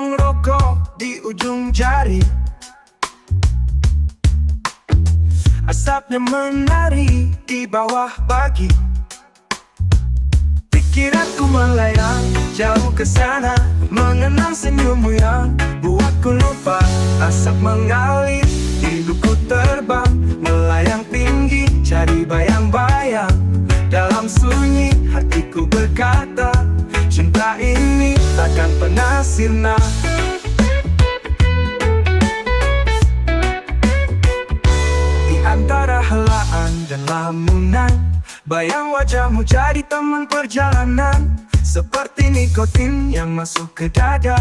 Batang rokok di ujung jari, asapnya menari di bawah bagi. Pikiranku melayang jauh ke sana, mengenang senyummu yang buatku lupa. Asap mengalir, hidupku terbang, melayang tinggi, cari bayang-bayang. Dalam sunyi hatiku berkata, cinta ini takkan pernah sirna. Di antara helaan dan lamunan, bayang wajahmu jadi teman perjalanan. Seperti nikotin yang masuk ke dada,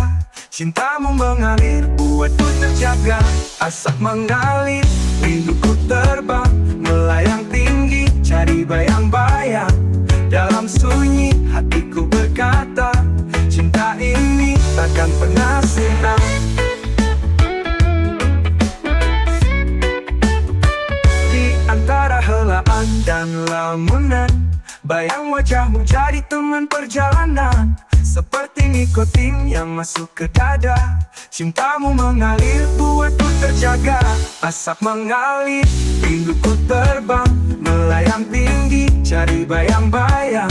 cintamu mengalir, buatku terjaga. Asap mengalir, rinduku terbang, melayang tinggi, cari bayang-bayang. Dalam sunyi hatiku berkata, cinta ini takkan pernah sirna. Di antara helaan dan lamunan, bayang wajahmu jadi teman perjalanan. Seperti nikotin yang masuk ke dada, cintamu mengalir, buatku terjaga. Asap mengalir, rinduku terbang, melayang tinggi, cari bayang-bayang.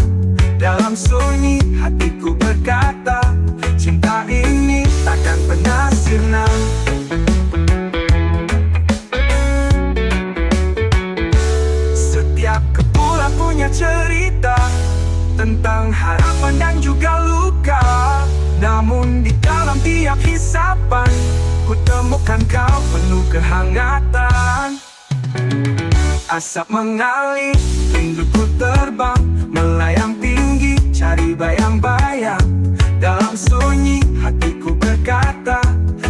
Dalam sunyi hatiku berkata, cinta ini takkan pernah sirna. Setiap kepulauan punya cerita tentang harapan dan juga luka. Namun di dalam tiap hisapan, ku temukan kau penuh kehangatan. Asap mengalir, rinduku terbang, melayang tinggi, cari bayang-bayang. Dalam sunyi hatiku berkata,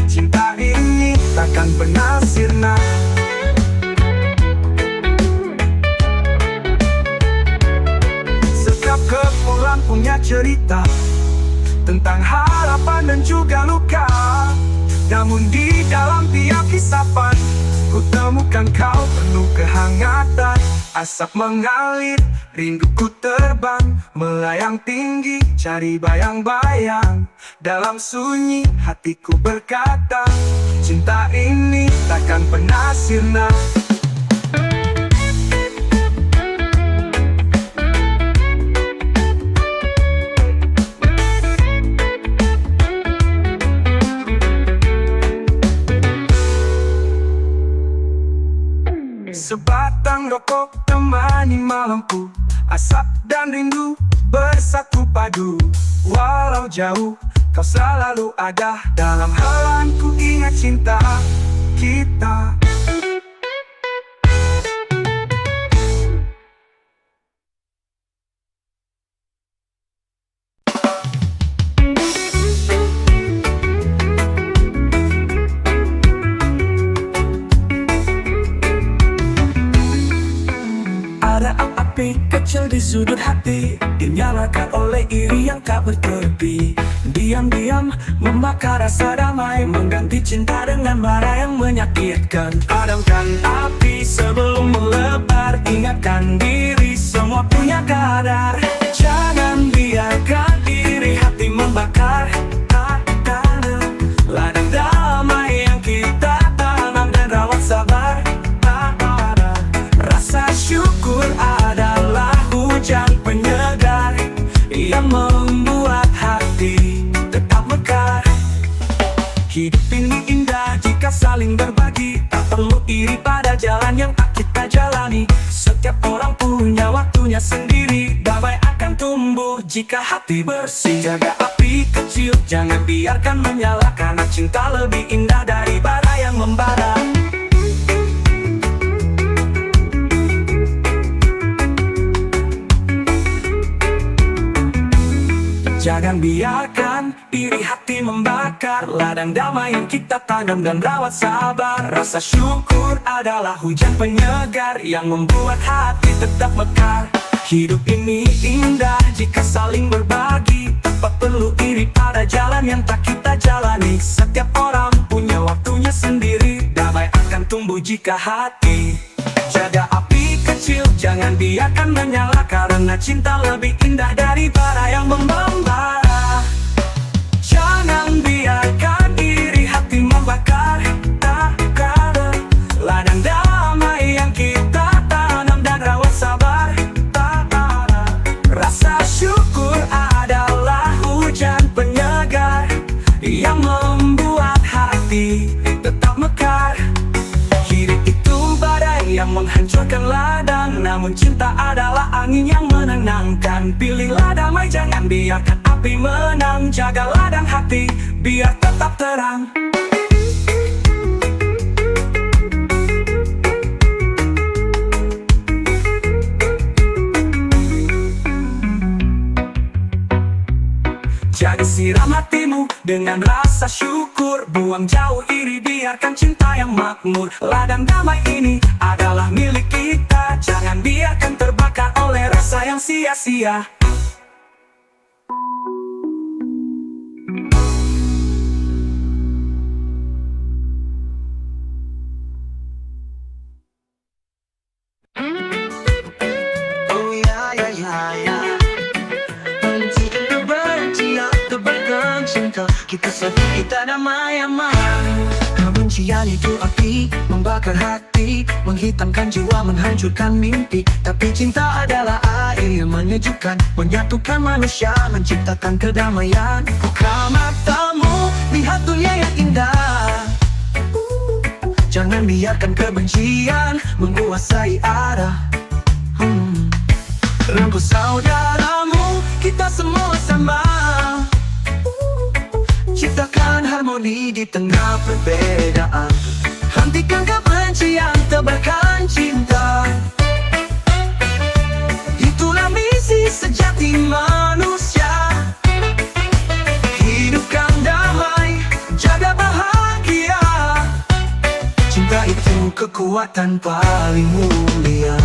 cinta ini takkan pernah sirna. Setiap kepulauan punya cerita tentang harapan dan juga luka. Namun di dalam tiap hisapan, ku temukan kau penuh kehangatan. Asap mengalir, rinduku terbang, melayang tinggi, cari bayang-bayang. Dalam sunyi hatiku berkata, cinta ini takkan pernah sirna. Sebatang rokok temani malamku, asap dan rindu bersatu padu. Walau jauh, kau selalu ada dalam helanku, ingat cinta kita. Ada api kecil di sudut hati, dinyalakan oleh iri yang tak bertepi. Diam-diam membakar rasa damai, mengganti cinta dengan marah yang menyakitkan. Padamkan api sebelum melebar, ingatkan diri semua punya kadar. Jangan biarkan iri hati membakar. Ladang damai yang kita tanam dan rawat sabar. Rasa syukur adalah hujan penyegar yang membuat hati tetap mekar. Hidup ini indah jika saling berbagi, tak perlu iri pada jalan yang tak kita jalani. Setiap orang punya waktunya sendiri, damai akan tumbuh jika hati bersih. Jaga api kecil, jangan biarkan menyala, karena cinta lebih indah dari bara yang membara. Jangan biarkan iri hati membakar ladang damai yang kita tanam dan rawat sabar. Rasa syukur adalah hujan penyegar yang membuat hati tetap mekar. Hidup ini indah jika saling berbagi, tanpa perlu iri pada jalan yang tak kita jalani. Setiap orang punya waktunya sendiri, damai akan tumbuh jika hati. Jaga api kecil, jangan biarkan menyala, karena cinta lebih indah dari bara yang membara. Jangan biarkan Namun cinta adalah angin yang menenangkan. Pilihlah damai, jangan biarkan api menang. Jaga ladang hati, biar tetap terang. Jadi siram hatimu dengan rasa syukur. Buang jauh iri, biarkan cinta yang makmur. Ladang damai ini adalah milik kita. Jangan biarkan terbakar oleh rasa yang sia-sia. Oh ya ya ya ya. Kita sedih, kita damai aman. Kebencian itu api, membakar hati, menghitamkan jiwa, menghancurkan mimpi. Tapi cinta adalah air yang menyejukkan, menyatukan manusia, menciptakan kedamaian. Buka matamu, lihat dunia yang indah. Jangan biarkan kebencian menguasai arah. Rangkul saudaramu, kita semua sama. Ciptakan harmoni di tengah perbedaan. Hentikan kebencian, tebarkan cinta. Itulah misi sejati manusia. Hidupkan damai, jaga bahagia. Cinta itu kekuatan paling mulia.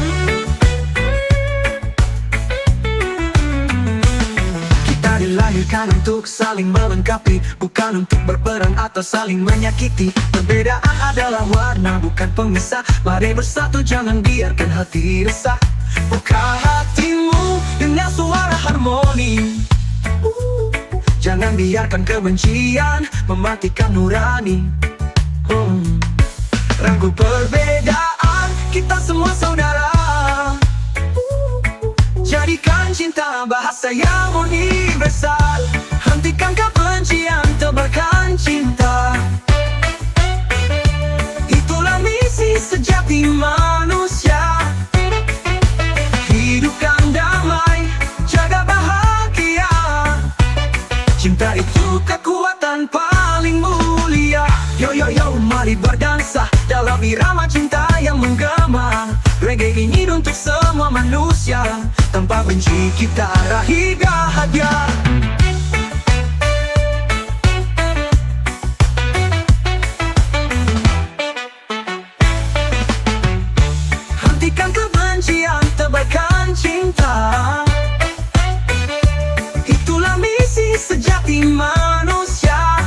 Dilahirkan untuk saling melengkapi, bukan untuk berperang atau saling menyakiti. Perbedaan adalah warna, bukan pemisah. Mari bersatu, jangan biarkan hati resah. Buka hatimu dengan suara harmoni. Jangan biarkan kebencian mematikan nurani. Rangkul perbedaan, kita semua saudara. Jadikan cinta bahasa yang universal. Hentikan kebencian, tebarkan cinta. Itulah misi sejati manusia. Hidupkan damai, jaga bahagia. Cinta itu kekuatan paling mulia. Yo yo yo, mari berdansa dalam irama cinta yang menggema. Reggae ini untuk semua manusia. Tanpa benci kita raih bahagia. Hentikan kebencian, tebarkan cinta. Itulah misi sejati manusia.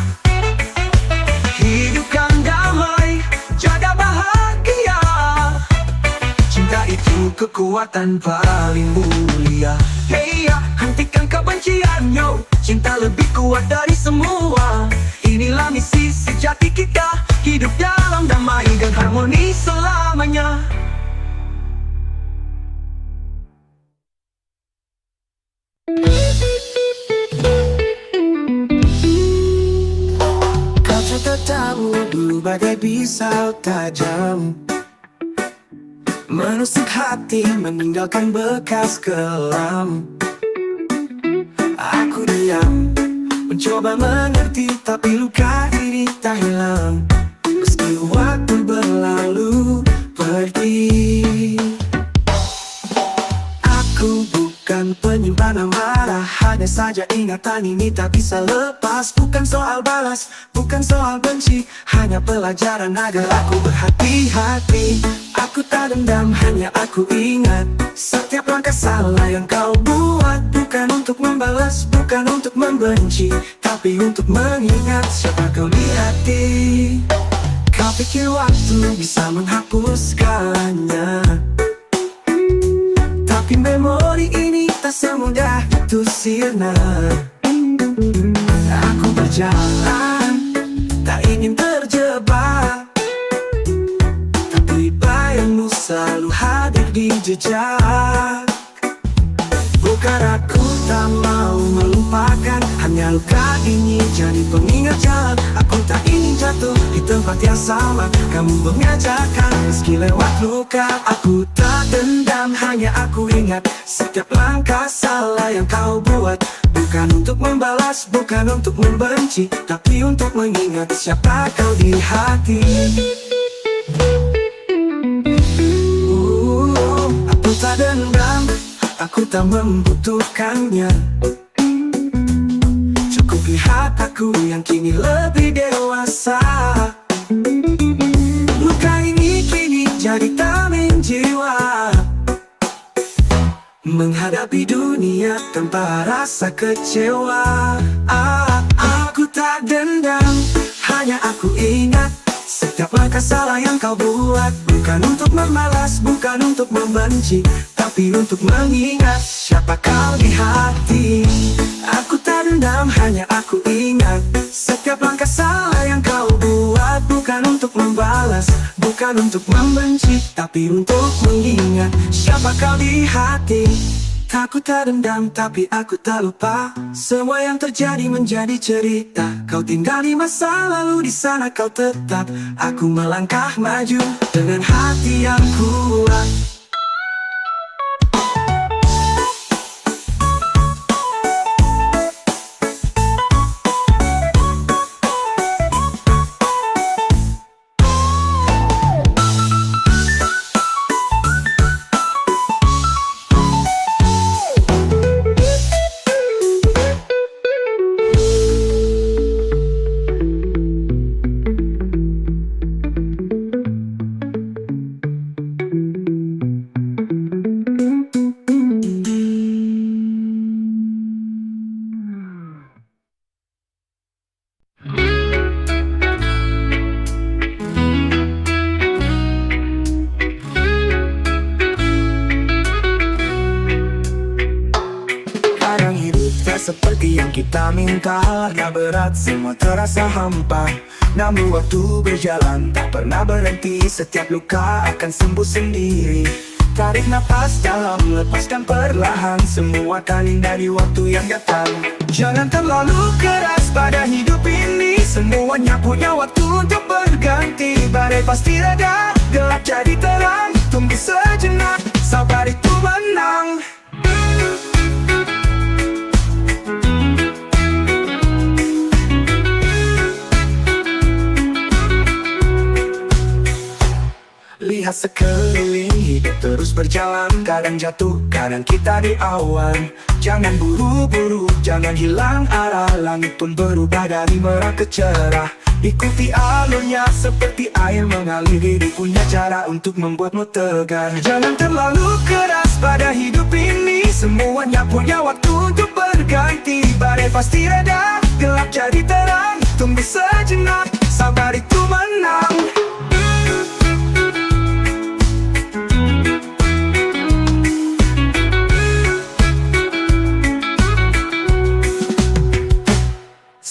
Hidupkan damai, jaga bahagia. Cinta itu kekuatan paling mulia. Hey ya, hentikan kebencian yo. Cinta lebih kuat dari semua. Inilah misi sejati kita. Hidup dalam damai dan harmoni selamanya. Kaca tatamu dulu bagai pisau tajam, menusuk hati, meninggalkan bekas kelam. Aku diam, mencoba mengerti, tapi luka ini tak hilang. Meski waktu berlalu pergi. Aku bukan penyimpan amarah, hanya saja ingatan ini tak bisa lepas. Bukan soal balas, bukan soal benci, hanya pelajaran agar aku berhati-hati. Aku tak dendam, hanya aku ingat setiap langkah salah yang kau buat. Bukan untuk membalas, bukan untuk membenci, tapi untuk mengingat siapa kau di hati. Kau pikir waktu bisa menghapus segalanya, tapi memori ini tak semudah itu sirna. Aku berjalan, tak ingin terjebak, tapi bayangmu selalu hadir di jejak. Bukan aku tak mau melupakan, hanya luka ini jadi pengingat jalan. Aku tak ingin jatuh di tempat tempat yang sama. Kamu mengajarkan meski lewat luka. Aku tak dendam, hanya aku ingat setiap langkah salah yang kau buat. Bukan untuk membalas, bukan untuk membenci, tapi untuk mengingat siapa kau di hati. Aku tak dendam, aku tak membutuhkannya. Cukup lihat aku yang kini lebih dewasa. Luka ini kini jadi tameng jiwa, menghadapi dunia tanpa rasa kecewa. Aku tak dendam, hanya aku ingat setiap langkah salah yang kau buat. Bukan untuk membalas, bukan untuk membenci, tapi untuk mengingat siapa kau di hati. Aku tak dendam, hanya aku ingat setiap langkah salah yang kau buat. Bukan untuk membalas, bukan untuk membenci, tapi untuk mengingat siapa kau di hati. Aku tak dendam, tapi aku tak lupa. Semua yang terjadi menjadi cerita. Kau tinggal di masa lalu, di sana kau tetap. Aku melangkah maju dengan hati yang kuat. Kadang hidup tak seperti yang kita minta. Karena berat semua terasa hampa. Namun waktu berjalan tak pernah berhenti. Setiap luka akan sembuh sendiri. Tarik nafas dalam, lepaskan perlahan. Semua akan indah di waktu yang datang. Jangan terlalu keras pada hidup ini. Semuanya punya waktu untuk berganti. Badai pasti reda, gelap jadi terang. Tunggu sejenak, sabar itu menang. Lihat sekeliling, hidup terus berjalan. Kadang jatuh, kadang kita di awan. Jangan buru-buru, jangan hilang arah. Langit pun berubah dari merah ke cerah. Ikuti alurnya seperti air mengalir. Hidup punya cara untuk membuatmu tegar. Jangan terlalu keras pada hidup ini. Semuanya punya waktu untuk berganti. Badai pasti reda, gelap jadi terang. Tunggu sejenak, sabar itu menang.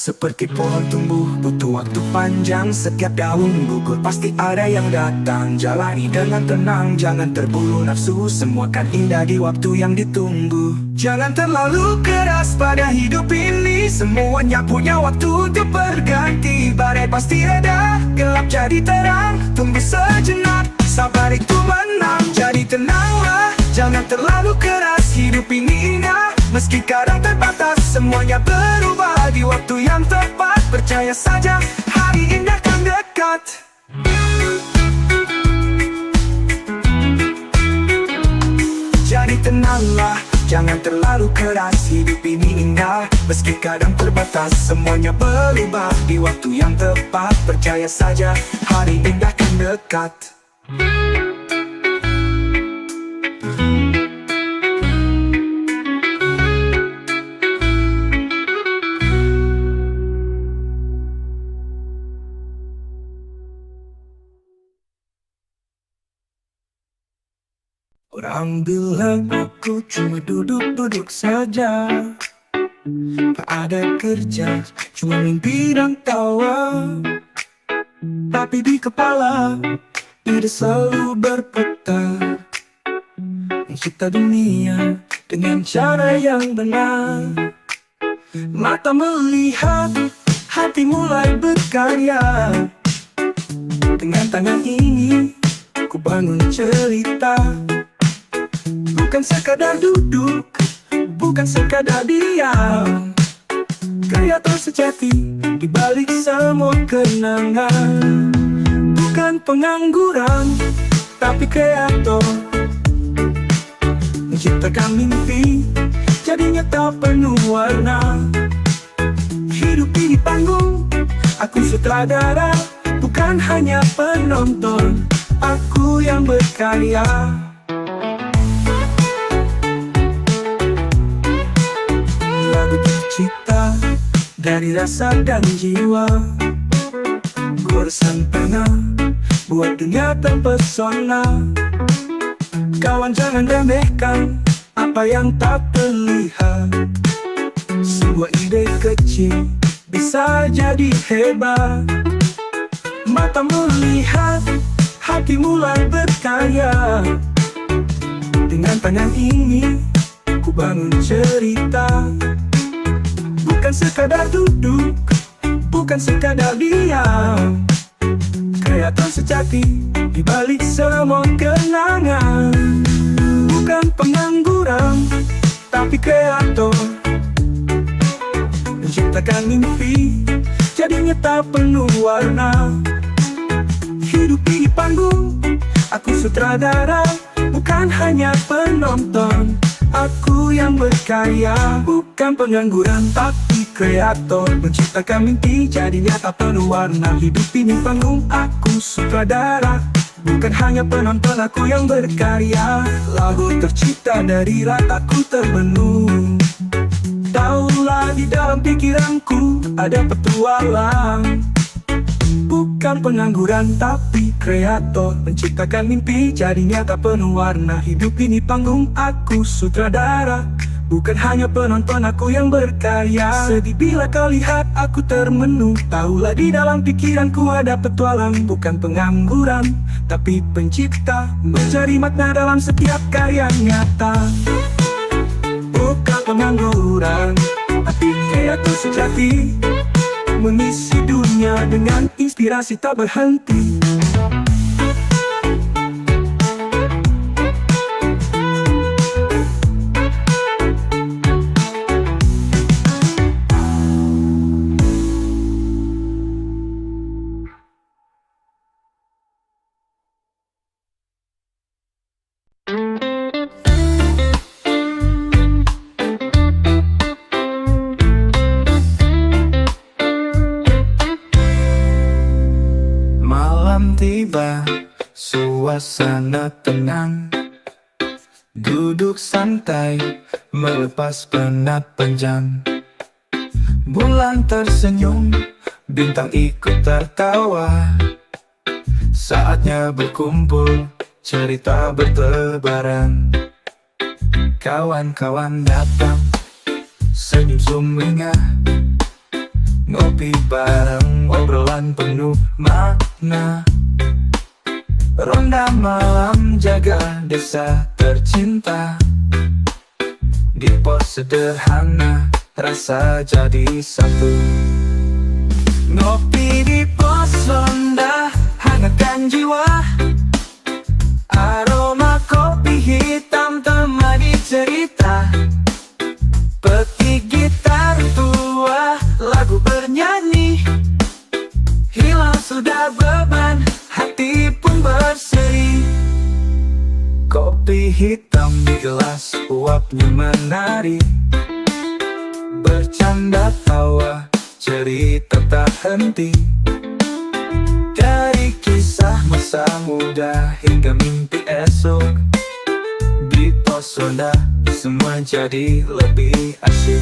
Seperti pohon tumbuh, butuh waktu panjang. Setiap daun gugur, pasti ada yang datang. Jalani dengan tenang, jangan terburu nafsu. Semua kan indah di waktu yang ditunggu. Jangan terlalu keras pada hidup ini. Semuanya punya waktu untuk berganti. Badai pasti reda, gelap jadi terang. Tunggu sejenak, sabar itu menang. Jadi tenanglah, jangan terlalu keras. Hidup ini indah, meski kadang terbatas. Semuanya berubah di waktu yang tepat. Percaya saja, hari indah kan dekat. Jadi tenanglah, jangan terlalu keras. Hidup ini indah, meski kadang terbatas. Semuanya berubah di waktu yang tepat. Percaya saja, hari indah kan dekat. Orang bilang aku cuma duduk-duduk saja, tak ada kerja, cuma mimpi dan tawa. Tapi di kepala ide selalu berputar, mencipta dunia dengan cara yang benar. Mata melihat, hati mulai berkarya. Dengan tangan ini ku bangun cerita. Bukan sekadar duduk, bukan sekadar diam. Kreator sejati di balik semua kenangan. Bukan pengangguran, tapi kreator. Menciptakan mimpi jadi nyata penuh warna. Hidup ini panggung, aku sutradara. Bukan hanya penonton, aku yang berkarya. Lagu tercipta dari rasa dan jiwa. Goresan pena buat dunia terpesona. Kawan jangan remehkan apa yang tak terlihat. Sebuah ide kecil bisa jadi hebat. Mata melihat, hati mulai berkarya. Dengan tangan ini ku bangun cerita. Bukan sekadar duduk, bukan sekadar diam. Kreator sejati di balik semua kenangan. Bukan pengangguran, tapi kreator. Menciptakan mimpi jadi nyata penuh warna. Hidup ini panggung, aku sutradara. Bukan hanya penonton, aku yang berkarya. Bukan pengangguran tapi kreator. Menciptakan mimpi jadi nyata penuh warna. Hidup ini panggung, aku sutradara. Bukan hanya penonton, aku yang berkarya. Lagu tercipta dari rataku termenung. Taulah di dalam pikiranku ada petualang. Bukan pengangguran tapi kreator. Menciptakan mimpi jadi nyata penuh warna. Hidup ini panggung, aku sutradara. Bukan hanya penonton, aku yang berkarya. Sedih bila kau lihat aku termenung. Taulah di dalam pikiranku ada petualang. Bukan pengangguran tapi pencipta. Mencari makna dalam setiap karya nyata. Bukan pengangguran tapi kreator sejati. Mengisi dunia dengan inspirasi tak berhenti. Tiba, suasana tenang. Duduk santai, melepas penat panjang. Bulan tersenyum, bintang ikut tertawa. Saatnya berkumpul, cerita bertebaran. Kawan-kawan datang, senyum sumringah. Ngopi bareng, obrolan penuh makna. Ronda malam jaga desa tercinta. Di pos sederhana, rasa jadi satu. Ngopi di pos ronda, hangatkan jiwa. Aroma kopi hitam temani cerita. Petik gitar tua, lagu bernyanyi. Hilang sudah beban, hati pun berseri. Kopi hitam di gelas, uapnya menari. Bercanda tawa, cerita tak henti. Dari kisah masa muda hingga mimpi esok. Di pos ronda, semua jadi lebih asik.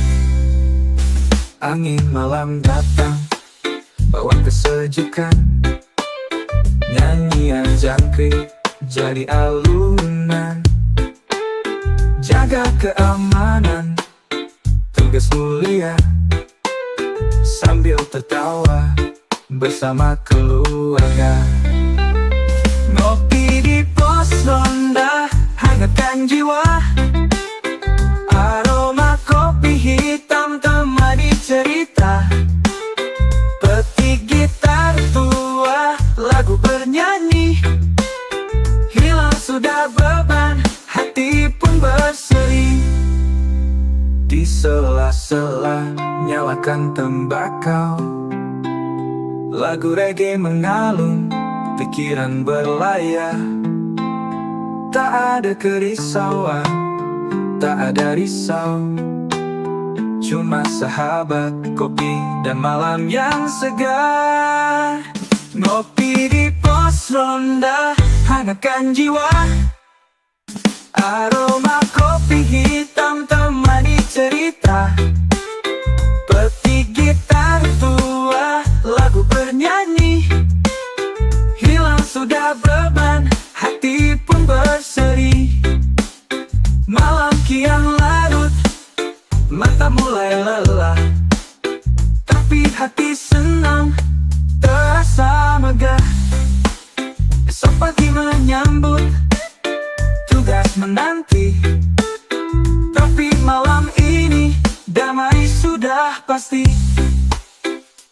Angin malam datang, bawa kesejukan. Nyanyian jangkrik jadi alunan. Jaga keamanan, tugas mulia. Sambil tertawa bersama keluarga. Ngopi di pos ronda, hangatkan jiwa. Aroma kopi hitam temani cerita. Petik gitar tua, lagu bernyanyi. makan tembakau. Lagu reggae mengalun, pikiran berlayar. Tak ada kerisauan, tak ada risau. Cuma sahabat, kopi, dan malam yang segar. Ngopi di pos ronda, hangatkan jiwa. Aroma kopi hitam temani cerita. Petik gitar tua, lagu bernyanyi. Hilang sudah beban, hati pun berseri. Malam kian larut, mata mulai lelah, tapi hati senang, terasa megah. Esok pagi menyambut tugas menanti, tapi malam ini damai sudah pasti.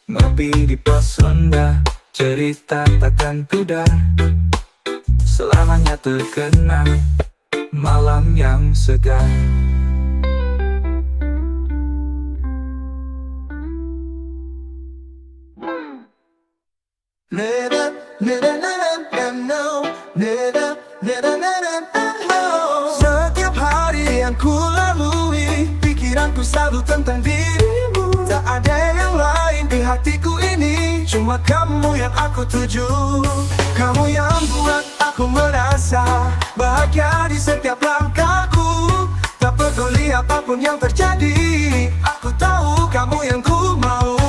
Ngopi di pos ronda, cerita takkan pudar. Selamanya terkenang malam yang segar. Setiap hari yang ku lalui, pikiranku selalu tentang dirimu. Tak ada yang lain di hatiku ini, cuma kamu yang aku tuju. Kamu yang buat aku merasa bahagia di setiap langkahku. Tak peduli apapun yang terjadi, aku tahu kamu yang ku mau.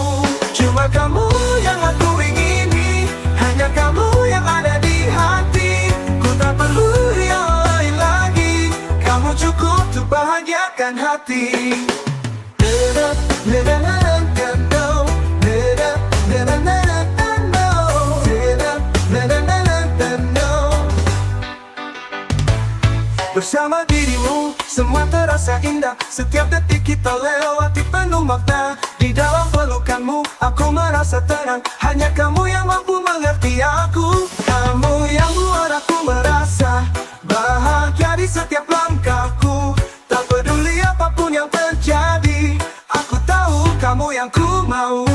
Cuma kamu yang aku ingini, hanya kamu yang ada di hati. Ku tak perlu yang lain lagi, kamu cukup untuk bahagiakan hati. Bersama dirimu, semua terasa indah. Setiap detik kita lewati penuh makna. Di dalam pelukanmu, aku merasa tenang. Hanya kamu yang mampu mengerti aku. Kamu yang buat aku merasa bahagia di setiap langkahku. Tak peduli apapun yang terjadi, aku tahu kamu yang ku mau.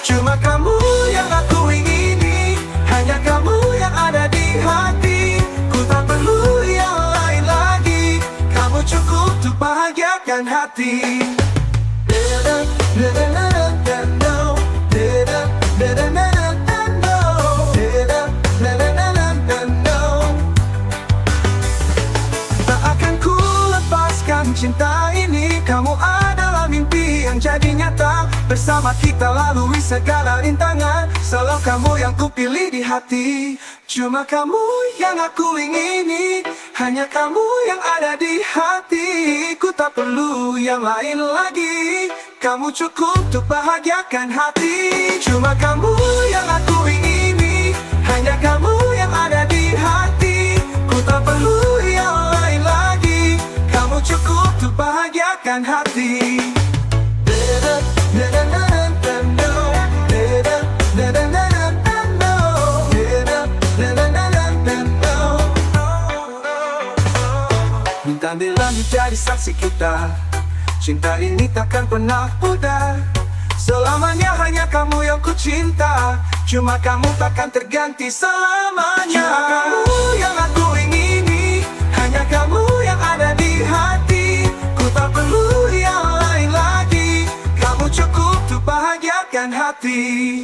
Cuma kamu yang aku ingini, hanya kamu yang ada di hati. Ku tak perlu yang lain lagi, kamu cukup untuk bahagiakan hati. Tak akan ku lepaskan cinta ini, kamu adalah mimpi yang jadi nyata. Bersama kita lalui segala rintangan, selalu kamu yang ku pilih di hati. Cuma kamu yang aku ingini, hanya kamu yang ada di hati. Ku tak perlu yang lain lagi, kamu cukup untuk bahagiakan hati. Cuma kamu yang aku ingini, hanya kamu yang ada di hati. Ku tak perlu yang lain lagi, kamu cukup untuk bahagiakan hati. Bintang di langit jadi saksi kita, cinta ini takkan pernah pudar. Selamanya hanya kamu yang ku cinta, cuma kamu takkan terganti selamanya. Cuma kamu yang aku ingini, hanya kamu yang ada di hati. Ku tak perlu yang lain lagi, kamu cukup untuk bahagiakan hati.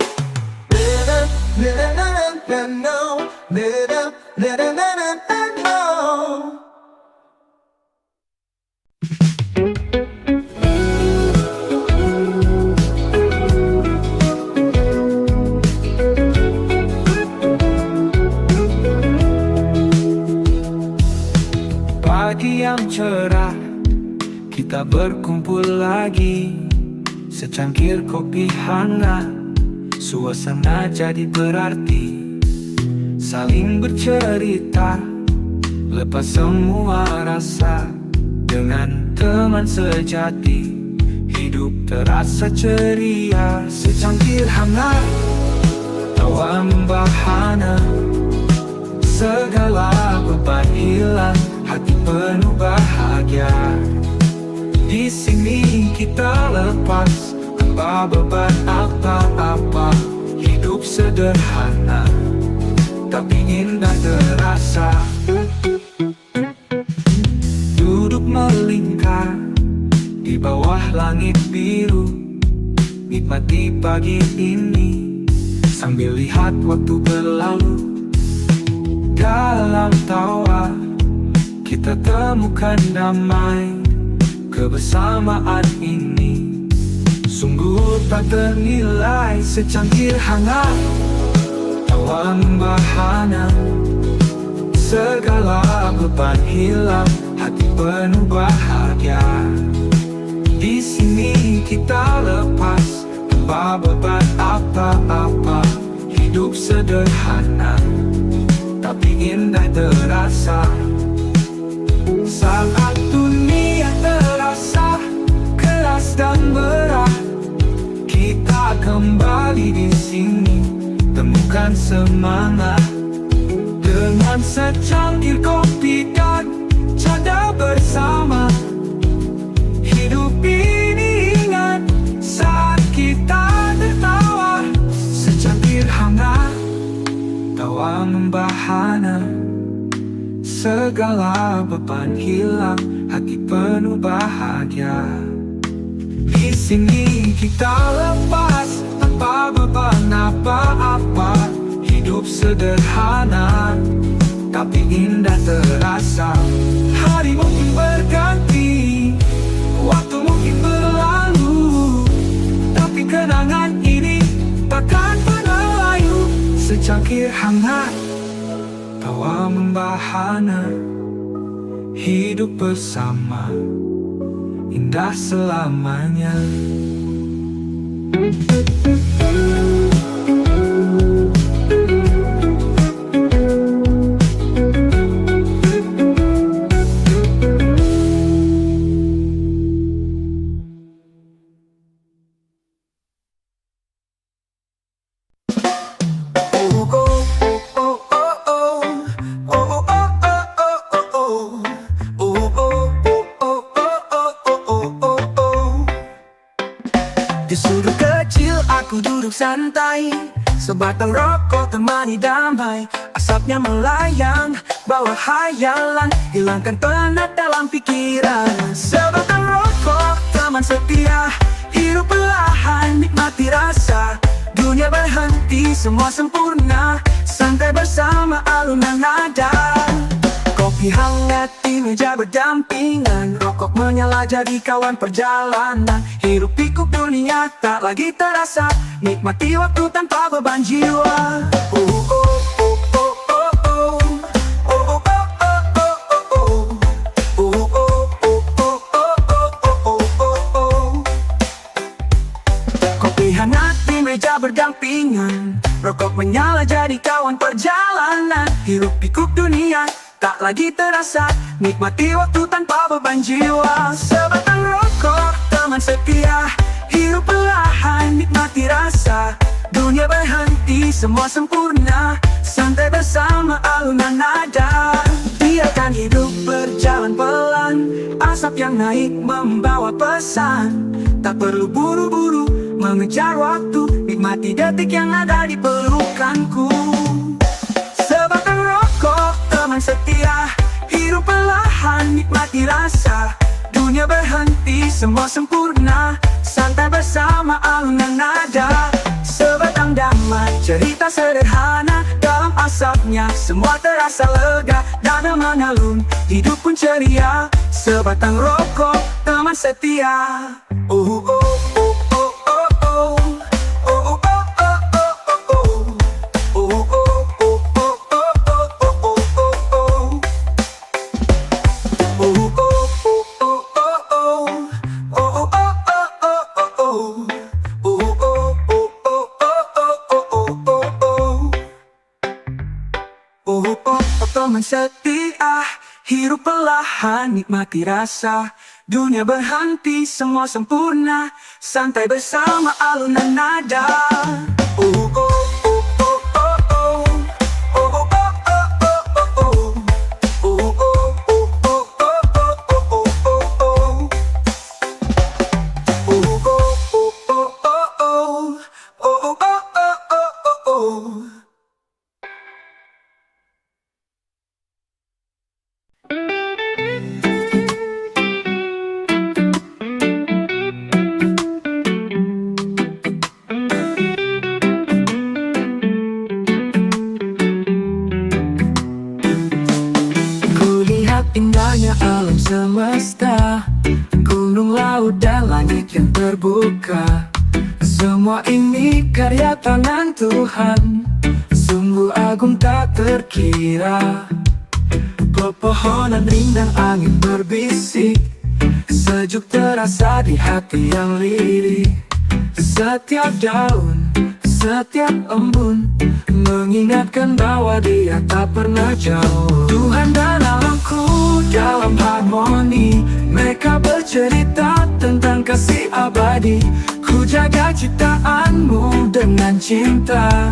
Pagi yang cerah, kita berkumpul lagi. Secangkir kopi hangat, suasana jadi berarti. Saling bercerita, lepas semua rasa. Dengan teman sejati, hidup terasa ceria. Secangkir hangat, tawa membahana. Segala beban hilang, hati penuh bahagia. Di sini kita lepas tanpa beban apa-apa. Hidup sederhana tapi indah terasa. Duduk melingkar di bawah langit biru, nikmati pagi ini sambil lihat waktu berlalu. Dalam tawa kita temukan damai, kebersamaan ini sungguh tak ternilai. Secangkir hangat tawa membahana, segala beban hilang, hati penuh bahagia. Di sini kita lepas tanpa beban apa-apa. Hidup sederhana tapi indah terasa. Saat dunia terasa keras dan berat, kita kembali di sini temukan semangat. Dengan secangkir kopi dan cadar bersama, hidup ini ingat saat kita tertawa. Secangkir hangat tawa membahana, segala beban hilang, hati penuh bahagia. Di sini kita lepas tanpa beban apa-apa. Hidup sederhana tapi indah terasa. Hari mungkin berganti, waktu mungkin berlalu, tapi kenangan ini takkan pernah layu. Secangkir hangat tawa membahana, hidup bersama indah selamanya. Di sudut kecil aku duduk santai, sebatang rokok temani damai. Asapnya melayang, bawa hayalan, hilangkan penat dalam pikiran. Sebatang rokok teman setia, hidup perlahan nikmati rasa. Dunia berhenti, semua sempurna, santai bersama alunan nada. Kopi hangat di meja berdampingan, rokok menyala jadi kawan perjalanan. Hirup pikuk dunia tak lagi terasa, nikmati waktu tanpa beban jiwa. Kopi hangat di meja berdampingan, rokok menyala jadi kawan perjalanan. Hirup pikuk dunia tak lagi terasa, nikmati waktu tanpa beban jiwa. Sebatang rokok teman setia, hidup perlahan nikmati rasa. Dunia berhenti, semua sempurna, santai bersama alunan nada. Biarkan hidup berjalan pelan, asap yang naik membawa pesan. Tak perlu buru-buru mengejar waktu, nikmati detik yang ada di pelukanku. Sebatang rokok teman setia, hidup perlahan nikmati rasa. Dunia berhenti, semua sempurna, santai bersama alunan nada. Sebatang damai, cerita sederhana, dalam asapnya semua terasa lega dan aman alun, hidup pun ceria. Sebatang rokok teman setia. Teman setia, hidup perlahan nikmati rasa. Dunia berhenti, semua sempurna, santai bersama alunan nada. semakin terbuka. Semua ini karya tangan Tuhan, sungguh agung tak terkira. Pepohonan rindang angin berbisik, sejuk terasa di hati yang lirih. Setiap daun, setiap embun mengingatkan bahwa Dia tak pernah jauh. Tuhan dan alamku dalam harmoni, mereka bercerita tentang kasih abadi. Ku jaga ciptaanmu dengan cinta,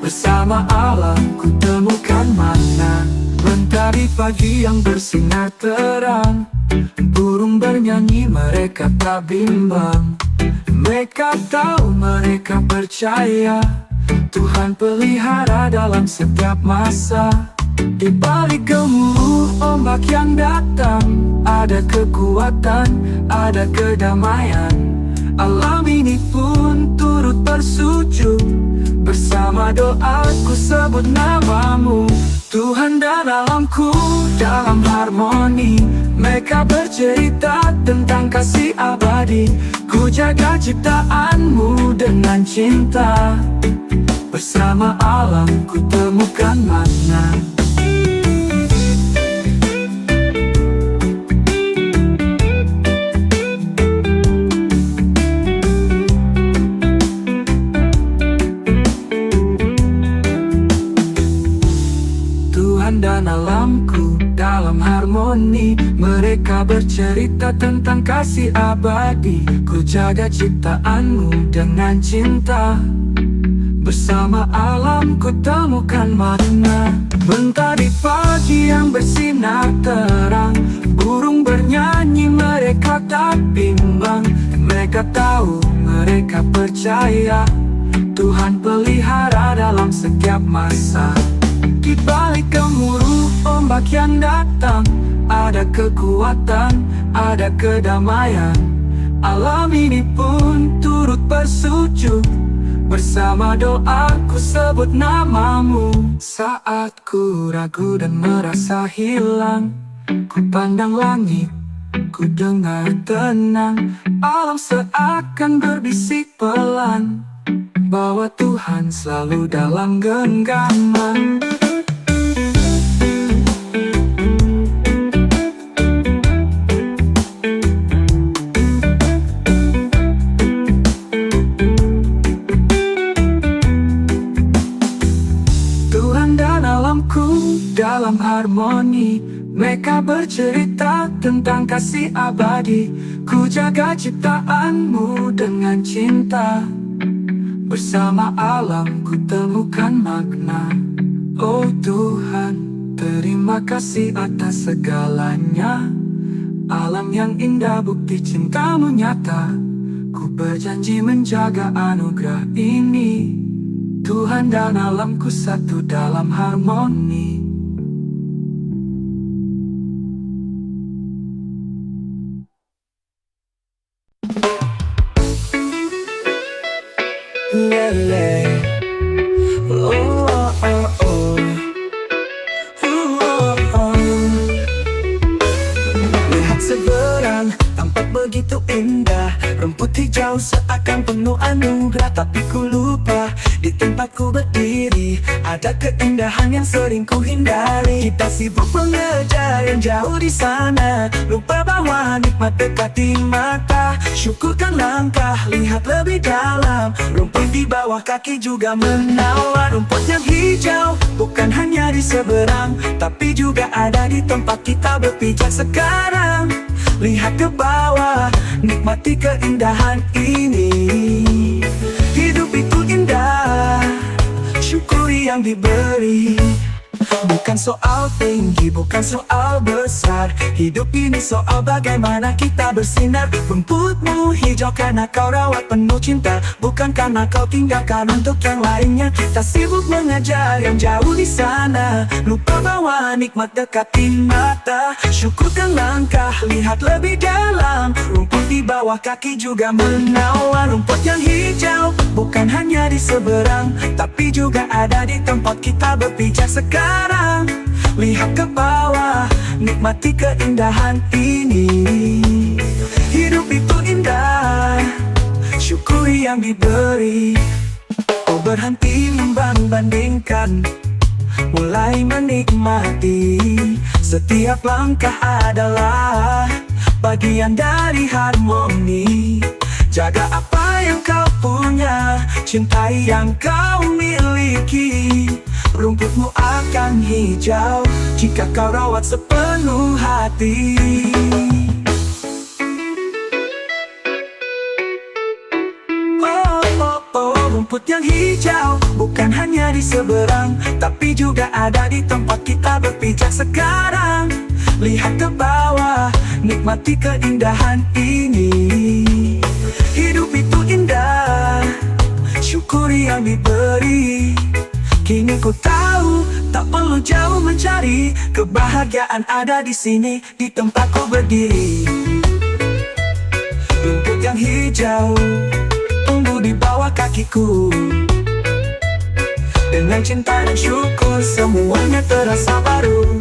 bersama alam ku temukan makna. Mentari pagi yang bersinar terang, burung bernyanyi mereka tak bimbang. Mereka tahu, mereka percaya, Tuhan pelihara dalam setiap masa. Di balik gemuruh ombak yang datang, ada kekuatan, ada kedamaian. Alam ini pun turut bersujud, bersama doaku sebut namamu. Tuhan dan alamku dalam harmoni, mereka bercerita tentang kasih abadi. Ku jaga ciptaanmu dengan cinta, bersama alam ku temukan makna. Dan alamku dalam harmoni, mereka bercerita tentang kasih abadi. Ku jaga ciptaanmu dengan cinta, bersama alam ku temukan makna. Mentari pagi yang bersinar terang, burung bernyanyi mereka tak bimbang. Mereka tahu, mereka percaya, Tuhan pelihara dalam setiap masa. Di balik gemuruh ombak yang datang, ada kekuatan, ada kedamaian. Alam ini pun turut bersujud, bersama doaku sebut namamu. Saat ku ragu dan merasa hilang, ku pandang langit, ku dengar tenang. Alam seakan berbisik pelan, bahwa Tuhan selalu dalam genggaman. Dalam harmoni, mereka bercerita tentang kasih abadi. Ku jaga ciptaanmu dengan cinta, bersama alam ku temukan makna. Oh Tuhan, terima kasih atas segalanya. Alam yang indah bukti cintamu nyata. Ku berjanji menjaga anugerah ini. Tuhan dan alamku satu dalam harmoni. Lele, oh, oh, oh, oh. Oh, oh. Lihat seberang, tampak begitu indah. Rumput hijau seakan penuh anugerah. Tapi ku lupa, di tempatku berdiri ada keindahan yang sering ku hindari. Kita sibuk mengejar yang jauh di sana, lupa bahwa nikmat dekat di mata. Syukurkan langkah, lihat lebih dalam. Rumput di bawah kaki juga menawar. Rumput yang hijau bukan hanya di seberang, tapi juga ada di tempat kita berpijak sekarang. Lihat ke bawah, nikmati keindahan ini. Hidup itu indah, syukuri yang diberi. Bukan soal tinggi, bukan soal besar. Hidup ini soal bagaimana kita bersinar. Rumputmu hijau karena kau rawat penuh cinta, bukan karena kau tinggalkan untuk yang lainnya. Kita sibuk mengejar yang jauh di sana, lupa bahwa nikmat dekat di mata. Syukurkan langkah, lihat lebih dalam. Rumput di bawah kaki juga menawar. Rumput yang hijau bukan hanya di seberang, tapi juga ada di tempat kita berpijak sekarang. Lihat ke bawah, nikmati keindahan ini. Hidup itu indah, syukuri yang diberi. Oh berhenti membandingkan, mulai menikmati. Setiap langkah adalah bagian dari harmoni. Jaga apa yang kau punya, cintai yang kau miliki. Rumputmu akan hijau jika kau rawat sepenuh hati. Rumput yang hijau bukan hanya di seberang, tapi juga ada di tempat kita berpijak sekarang. Lihat ke bawah, nikmati keindahan ini. Hidup itu indah, syukuri yang diberi. Kini ku tahu, tak perlu jauh mencari. Kebahagiaan ada di sini, di tempatku berdiri. Rumput yang hijau tumbuh di bawah kakiku. Dengan cinta dan syukur semuanya terasa baru.